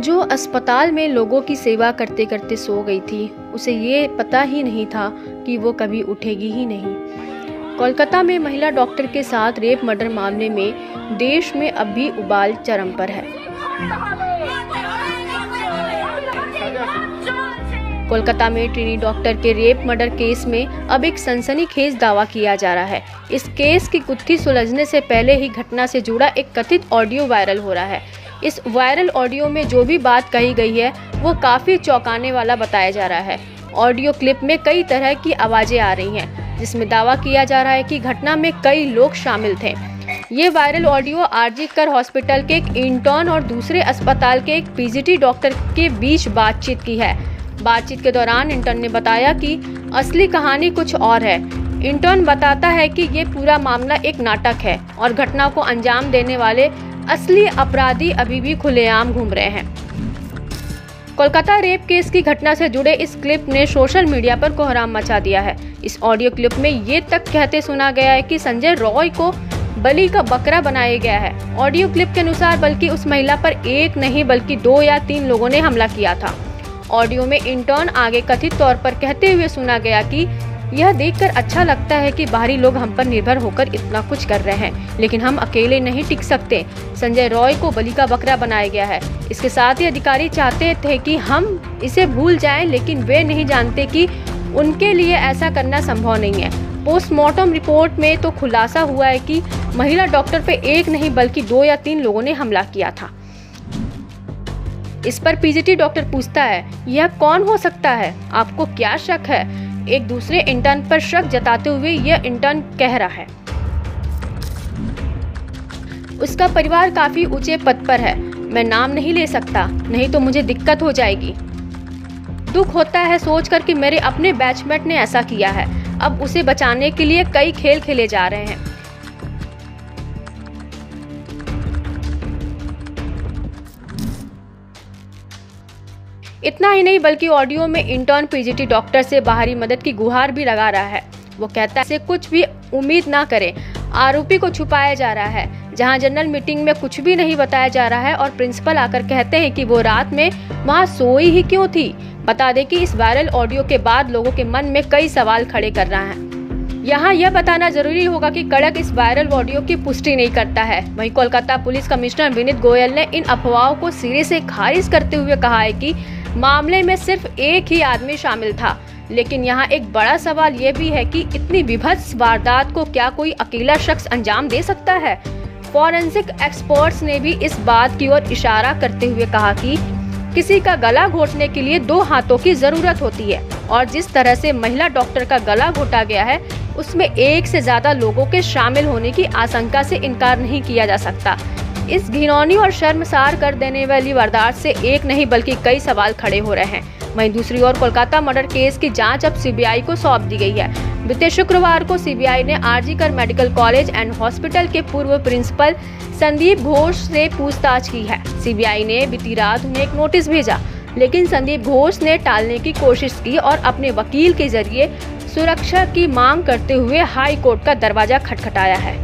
जो अस्पताल में लोगों की सेवा करते करते सो गई थी, उसे ये पता ही नहीं था कि वो कभी उठेगी ही नहीं। कोलकाता में महिला डॉक्टर के साथ रेप मर्डर मामले में देश में अब भी उबाल चरम पर है। कोलकाता में ट्रिनी डॉक्टर के रेप मर्डर केस में अब एक सनसनीखेज दावा किया जा रहा है। इस केस की गुत्थी सुलझने से पहले ही घटना से जुड़ा एक कथित ऑडियो वायरल हो रहा है। इस वायरल ऑडियो में जो भी बात कही गई है वो काफ़ी चौंकाने वाला बताया जा रहा है। ऑडियो क्लिप में कई तरह की आवाज़ें आ रही हैं, जिसमें दावा किया जा रहा है कि घटना में कई लोग शामिल थे। ये वायरल ऑडियो आरजी कर हॉस्पिटल के एक इंटर्न और दूसरे अस्पताल के एक पीजीटी डॉक्टर के बीच बातचीत की है। बातचीत के दौरान इंटर्न ने बताया कि असली कहानी कुछ और है। इंटर्न बताता है कि ये पूरा मामला एक नाटक है और घटना को अंजाम देने वाले असली अपराधी अभी भी खुलेआम घूम रहे हैं। कोलकाता रेप केस की घटना से जुड़े इस क्लिप ने सोशल मीडिया पर कोहराम मचा दिया है। इस ऑडियो क्लिप में ये तक कहते सुना गया है कि संजय रॉय को बलि का बकरा बनाया गया है। ऑडियो क्लिप के अनुसार बल्कि उस महिला पर एक नहीं बल्कि 2 या 3 लोगों ने हमला किया था। ऑडियो में इंटर्न आगे कथित तौर पर कहते हुए सुना गया कि यह देखकर अच्छा लगता है कि बाहरी लोग हम पर निर्भर होकर इतना कुछ कर रहे हैं, लेकिन हम अकेले नहीं टिक सकते। संजय रॉय को बलि का बकरा बनाया गया है। इसके साथ ही अधिकारी चाहते थे कि हम इसे भूल जाएं, लेकिन वे नहीं जानते कि उनके लिए ऐसा करना संभव नहीं है। पोस्टमार्टम रिपोर्ट में तो खुलासा हुआ है कि महिला डॉक्टर पे एक नहीं बल्कि 2 या 3 लोगों ने हमला किया था। इस पर पीजीटी डॉक्टर पूछता है, यह कौन हो सकता है? आपको क्या शक है? एक दूसरे इंटर्न पर शक जताते हुए यह इंटर्न कह रहा है उसका परिवार काफी ऊंचे पद पर है। मैं नाम नहीं ले सकता, नहीं तो मुझे दिक्कत हो जाएगी। दुख होता है सोचकर कि मेरे अपने बैचमेट ने ऐसा किया है। अब उसे बचाने के लिए कई खेल खेले जा रहे हैं। इतना ही नहीं बल्कि ऑडियो में इंटर्न पीजीटी डॉक्टर से बाहरी मदद की गुहार भी लगा रहा है। वो कहता है से कुछ भी उम्मीद ना करें। आरोपी को छुपाया जा रहा है। जहां जनरल मीटिंग में कुछ भी नहीं बताया जा रहा है और प्रिंसिपल आकर कहते हैं कि वो रात में वहां सोई ही क्यों थी। बता दें कि इस वायरल ऑडियो के बाद लोगों के मन में कई सवाल खड़े कर रहा है। यहाँ यह बताना जरूरी होगा कि कड़क इस वायरल ऑडियो की पुष्टि नहीं करता है। वहीं कोलकाता पुलिस कमिश्नर विनीत गोयल ने इन अफवाहों को सिरे से खारिज करते हुए कहा है कि मामले में सिर्फ एक ही आदमी शामिल था। लेकिन यहाँ एक बड़ा सवाल ये भी है कि इतनी विभत्स वारदात को क्या कोई अकेला शख्स अंजाम दे सकता है? फॉरेंसिक एक्सपर्ट्स ने भी इस बात की ओर इशारा करते हुए कहा कि किसी का गला घोटने के लिए 2 हाथों की जरूरत होती है और जिस तरह से महिला डॉक्टर का गला घोटा गया है उसमें 1 से ज्यादा लोगों के शामिल होने की आशंका से इनकार नहीं किया जा सकता। इस घिनौनी और शर्मसार कर देने वाली वारदात से एक नहीं बल्कि कई सवाल खड़े हो रहे हैं। वहीं दूसरी ओर कोलकाता मर्डर केस की जांच अब सीबीआई को सौंप दी गई है। बीते शुक्रवार को सीबीआई ने आरजी कर मेडिकल कॉलेज एंड हॉस्पिटल के पूर्व प्रिंसिपल संदीप घोष से पूछताछ की है। सीबीआई ने बीती रात उन्हें एक नोटिस भेजा, लेकिन संदीप घोष ने टालने की कोशिश की और अपने वकील के जरिए सुरक्षा की मांग करते हुए हाई कोर्ट का दरवाजा खटखटाया है।